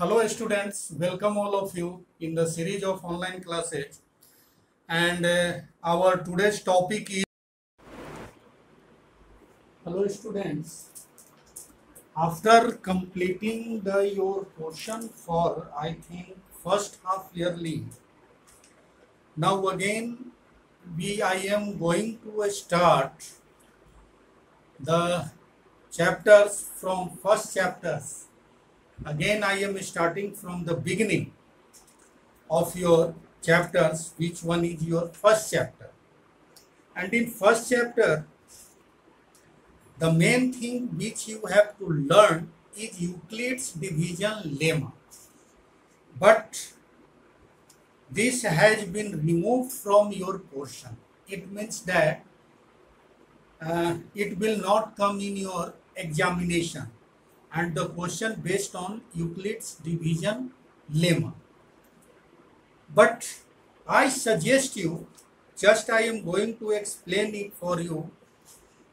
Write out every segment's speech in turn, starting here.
Hello students, welcome all of you in the series of online classes, and our today's topic is hello students. After completing your portion for I think first half yearly, now again I am going to start the chapters from first chapters. Again I am starting from the beginning of your chapters, which one is your first chapter. And in first chapter, the main thing which you have to learn is Euclid's division lemma. But this has been removed from your portion. It means that it will not come in your examination. And the question based on Euclid's division lemma. But I suggest you, just I am going to explain it for you,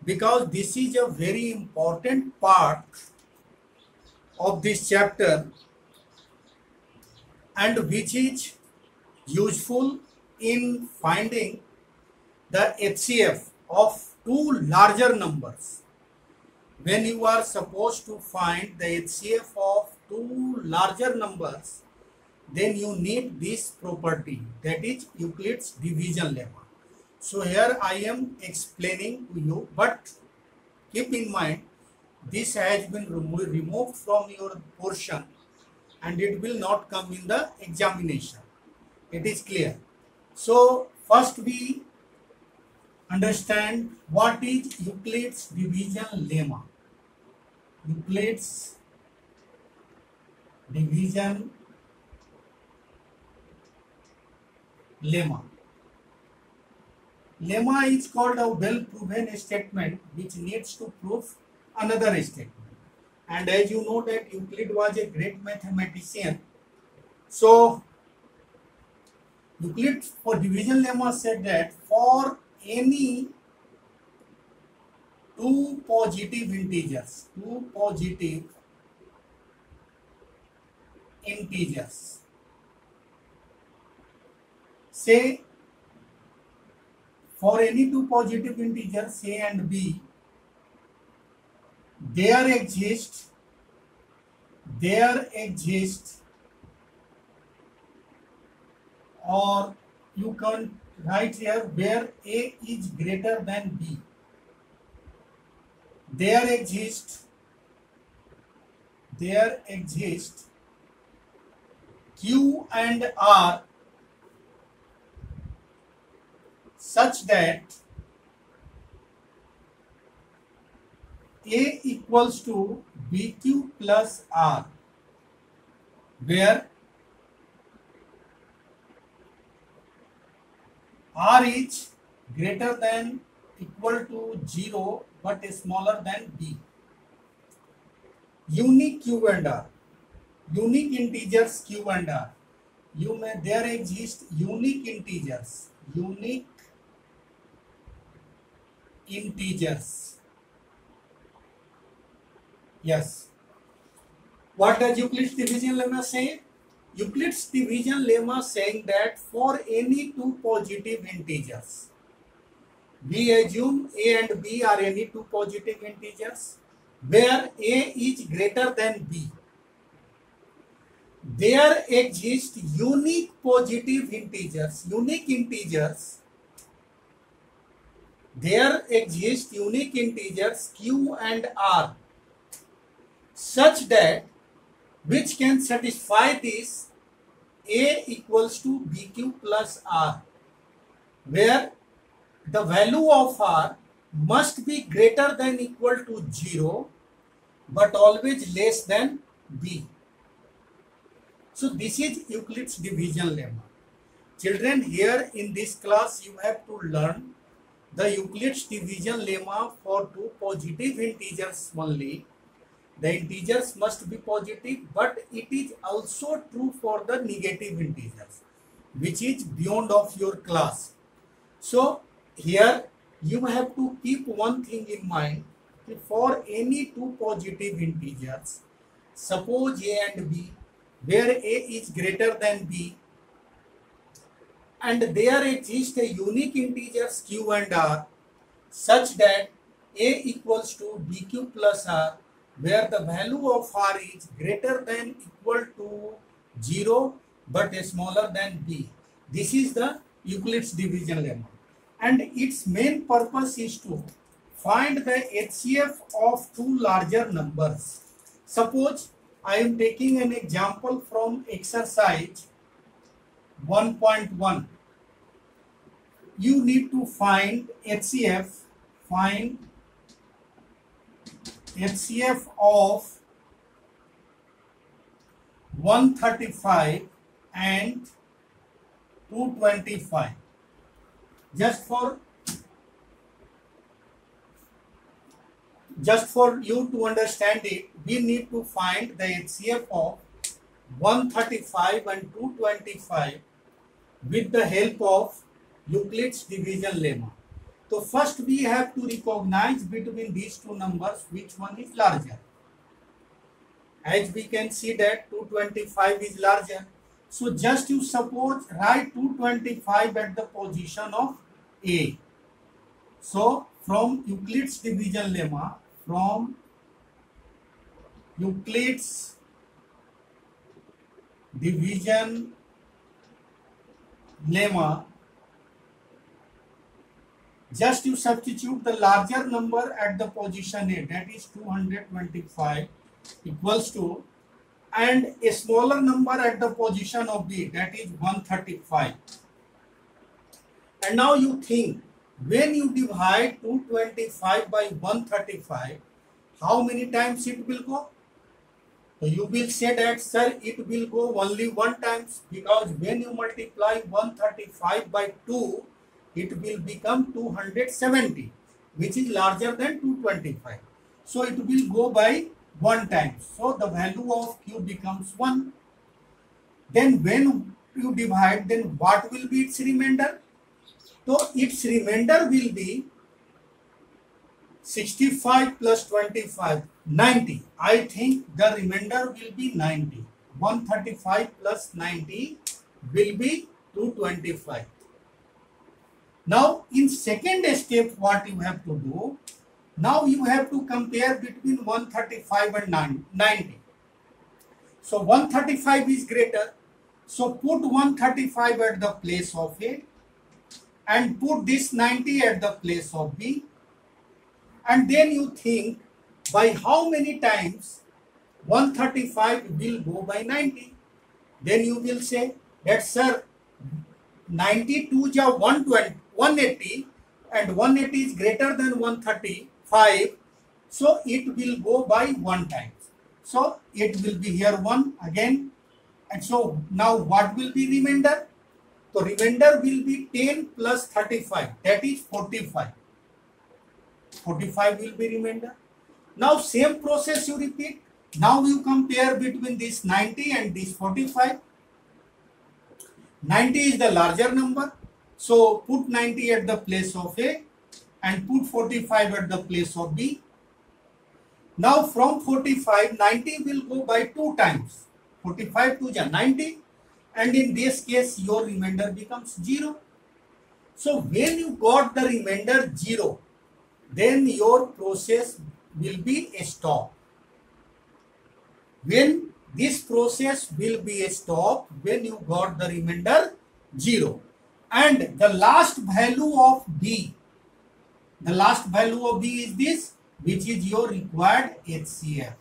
because this is a very important part of this chapter and which is useful in finding the HCF of two larger numbers. When you are supposed to find the HCF of two larger numbers, then you need this property, that is Euclid's division lemma. So here I am explaining to you, but keep in mind this has been removed from your portion and it will not come in the examination. It is clear. So first we understand what is Euclid's division lemma. Euclid's division lemma. Lemma is called a well-proven statement which needs to prove another statement. And as you know that Euclid was a great mathematician. So Euclid for division lemma said that for any two positive integers, say for any two positive integers a and b, there exists or you can write here where a is greater than b, there exists q and r such that a equals to bq plus r, where r is greater than equal to 0 but smaller than b. Unique q and r, unique integers q and r. There exist unique integers. Yes. What does Euclid's division lemma say? Euclid's division lemma saying that for any two positive integers, we assume a and b are any two positive integers, where a is greater than b, there exist unique positive integers, there exist unique integers q and r such that which can satisfy this a equals to bq plus r, where the value of r must be greater than equal to 0 but always less than b. So this is Euclid's division lemma. Children, here in this class you have to learn the Euclid's division lemma for two positive integers only. The integers must be positive, but it is also true for the negative integers, which is beyond of your class. So here you have to keep one thing in mind, for any two positive integers, suppose a and b, where A is greater than B, and there exists a unique integers Q and R such that A equals to BQ plus R, where the value of R is greater than equal to 0 but smaller than B. This is the Euclid's division lemma, and its main purpose is to find the HCF of two larger numbers. Suppose I am taking an example from exercise 1.1. You need to find HCF of 135 and 225. Just for you to understand it, we need to find the HCF of 135 and 225 with the help of Euclid's division lemma. So first we have to recognize between these two numbers which one is larger. As we can see that 225 is larger. So just you suppose write 225 at the position of A. So from Euclid's division lemma, just you substitute the larger number at the position A, that is 225 equals to, and a smaller number at the position of B, that is 135. And now you think, when you divide 225 by 135, how many times it will go? So you will say that, sir, it will go only one times, because when you multiply 135 by 2, it will become 270, which is larger than 225. So it will go by one time. So the value of Q becomes 1. Then when you divide, then what will be its remainder? So its remainder will be 65 plus 25, 90. I think the remainder will be 90. 135 plus 90 will be 225. Now in second step, what you have to do, now you have to compare between 135 and 90. So 135 is greater. So put 135 at the place of A and put this 90 at the place of B. And then you think, by how many times 135 will go by 90? Then you will say that, sir, 92 is 180 and 180 is greater than 135. So it will go by 1 time. So it will be here 1 again. And so now what will be remainder? So remainder will be 10 plus 35, that is 45. 45 will be remainder. Now same process you repeat. Now you compare between this 90 and this 45. 90 is the larger number. So put 90 at the place of A and put 45 at the place of B. Now from 45, 90 will go by 2 times. 45 to 90. And in this case, your remainder becomes 0. So when you got the remainder 0, then your process will be stopped. When this process will be stopped, when you got the remainder 0. And the last value of B, the last value of B is this, which is your required HCF.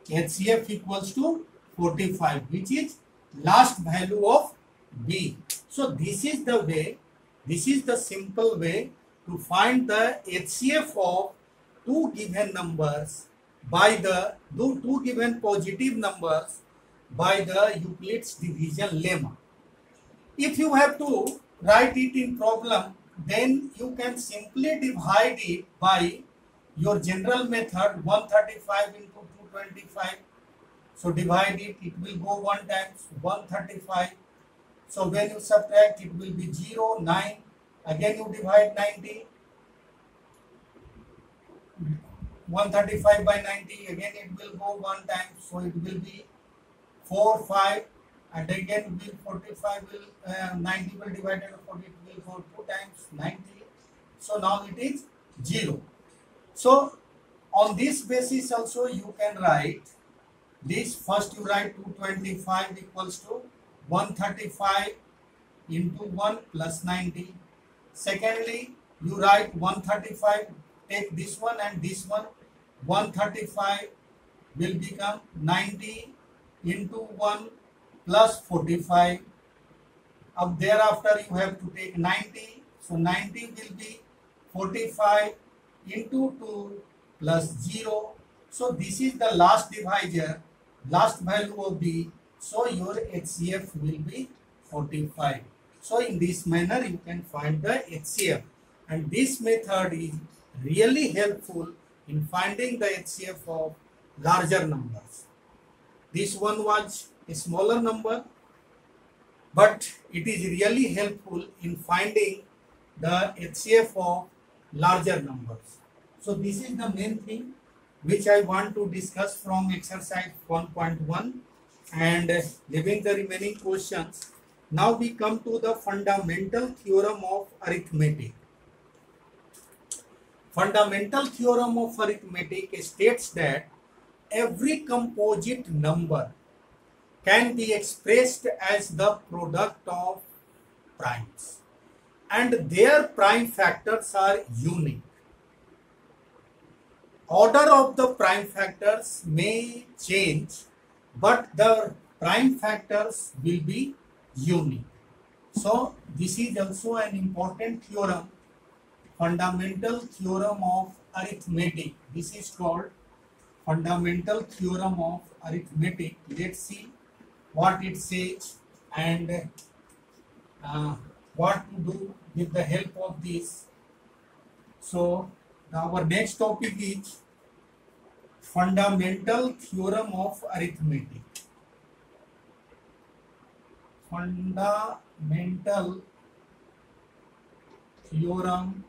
HCF equals to 45, which is last value of B. So this is the way, this is the simple way to find the HCF of two given numbers by the two given positive numbers by the Euclid's division lemma. If you have to write it in problem, then you can simply divide it by your general method, 135 into 225. So divide it, it will go 1 times, 135. So when you subtract, it will be 0, 9. Again you divide 90. 135 by 90, again it will go 1 time. So it will be 4, 5, and again will 45 will 90 will divided by 40, it will go 2 times 90. So now it is 0. So on this basis also you can write this. First you write 225 equals to 135 into 1 plus 90. Secondly, you write 135, take this one and this one, 135 will become 90 into 1 plus 45. Up thereafter you have to take 90, so 90 will be 45 into 2 plus 0. So this is the last divisor, last value of B, so your HCF will be 45. So in this manner you can find the HCF, and this method is really helpful in finding the HCF of larger numbers. This one was a smaller number, but it is really helpful in finding the HCF of larger numbers. So this is the main thing which I want to discuss from exercise 1.1, and leaving the remaining questions. Now we come to the fundamental theorem of arithmetic. Fundamental theorem of arithmetic states that every composite number can be expressed as the product of primes, and their prime factors are unique. Order of the prime factors may change, but the prime factors will be unique. So this is also an important theorem, fundamental theorem of arithmetic. This is called fundamental theorem of arithmetic. Let's see what it says and what to do with the help of this. So our next topic is fundamental theorem of arithmetic. Fundamental theorem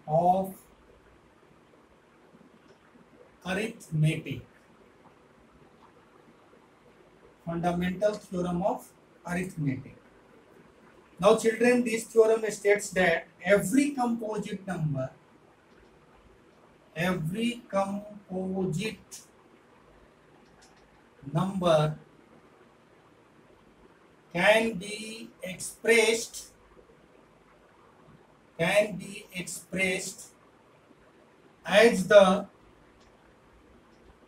of arithmetic. Fundamental theorem of arithmetic. Now children, this theorem states that every composite number can be expressed as the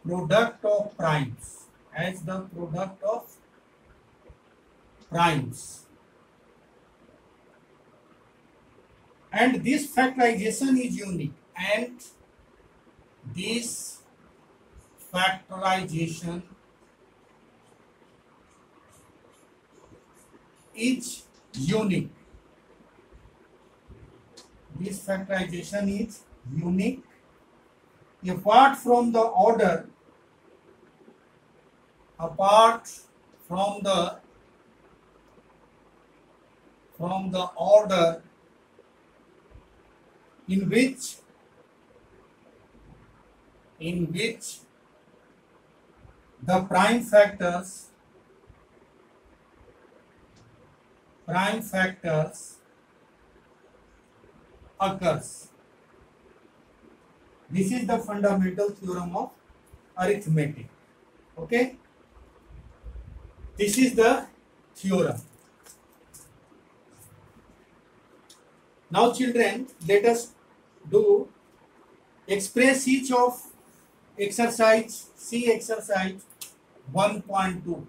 product of primes, and this factorization is unique, and this factorization is unique. This factorization is unique apart from the order, in which the prime factors occurs. This is the fundamental theorem of arithmetic. Okay, this is the theorem. Now children, let us do express each of exercise. See exercise 1.2.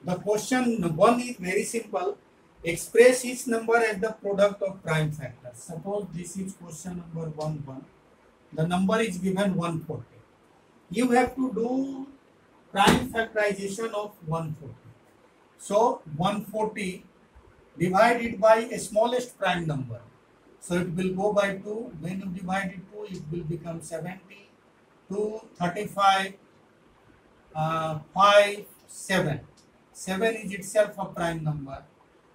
The question 1 is very simple. Express each number as the product of prime factors. Suppose this is question number 1. The number is given 140. You have to do prime factorization of 140. So 140 divided by a smallest prime number. So it will go by 2. When you divide it 2, it will become 70. 2, 35, 5, 7. 7 is itself a prime number.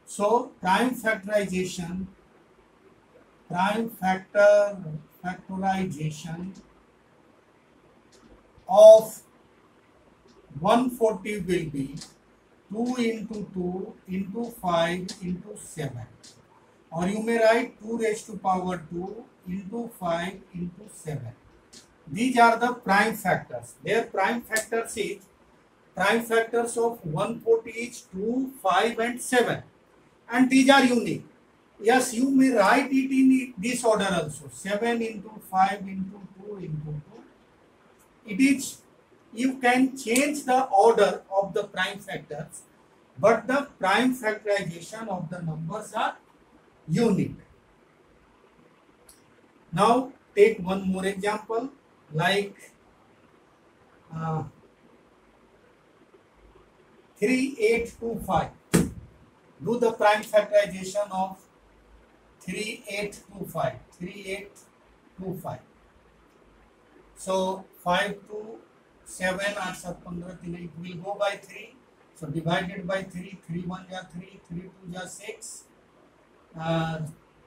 So prime factorization of 140 will be 2 into 2 into 5 into 7, or you may write 2 raised to power 2 into 5 into 7. These are the prime factors. Their prime factors is prime factors of 140 is 2, 5 and 7, and these are unique. Yes, you may write it in this order also, 7 into 5 into 2 into 2. It is, you can change the order of the prime factors, but the prime factorization of the numbers are unique. Now take one more example, like 3825. Do the prime factorization of 3825. 3825. So 5 to 7 are sub 15, it will go by 3. So divided by 3, 3 1 ja 3, 3 2 ja 6, 2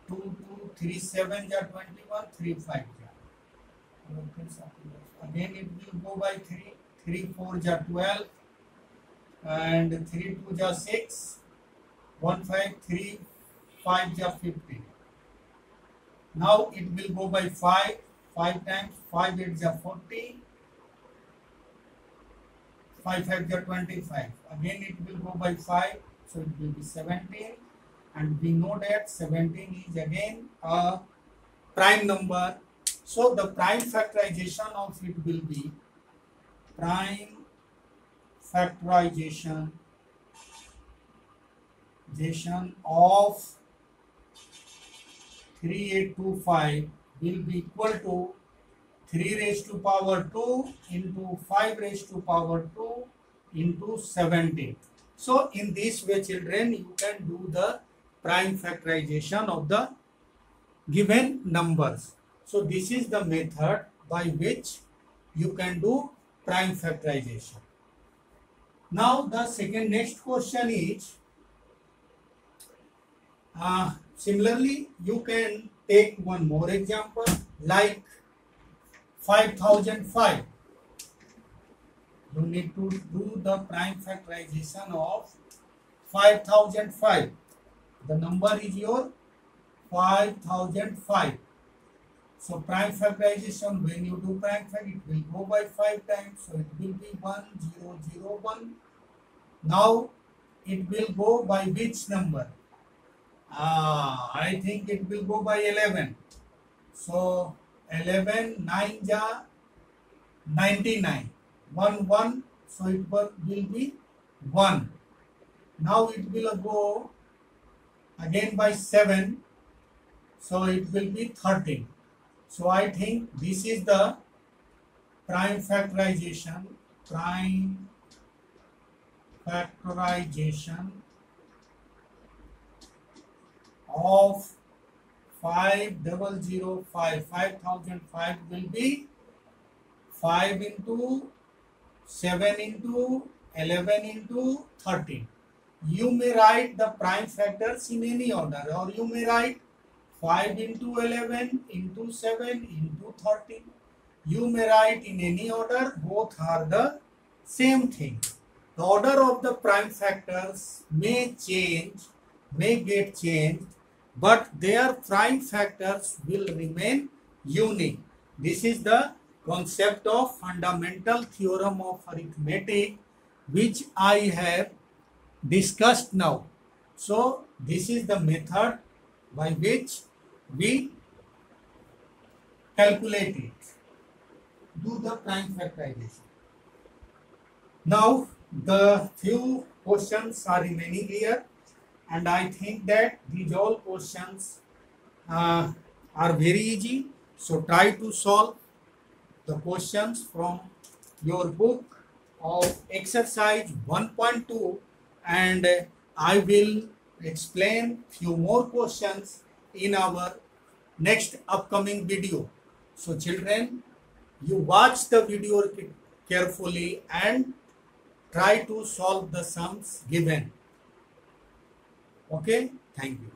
2 3 7 ja 21, 3 5 ja. Again it will go by 3, 3 4 ja 12, and 3 2 ja 6, 1 5 3 5 ja 15. Now it will go by 5, 5 times 5 8 ja 40, 5 5 ja 25. Again it will go by 5, so it will be 17, and we know that 17 is again a prime number. So the prime factorization of it will be prime factorization of 3825 will be equal to 3 raised to power 2 into 5 raised to power 2 into 17. So in this way, children, you can do the prime factorization of the given numbers. So this is the method by which you can do prime factorization. Now the next question is, similarly you can take one more example, like 5005. You need to do the prime factorization of 5005. The number is your 5005. So prime factorization, when you do prime fact, it will go by 5 times. So it will be 1001. Now it will go by which number? I think it will go by 11. So 11 9 ja 99. 1 1. So it will be 1. Now it will go again by 7. So it will be 13. So I think this is the prime factorization of 5005. 5005 will be 5 into 7 into 11 into 13. You may write the prime factors in any order, or you may write 5 into 11 into 7 into 13. You may write in any order, both are the same thing. The order of the prime factors may get changed, but their prime factors will remain unique. This is the concept of fundamental theorem of arithmetic, which I have discussed now. So this is the method by which we calculate it, do the prime factorization. Now the few questions are remaining here, and I think that these all questions are very easy. So try to solve the questions from your book of exercise 1.2, and I will explain few more questions in our next upcoming video. So children, you watch the video carefully and try to solve the sums given. Okay, thank you.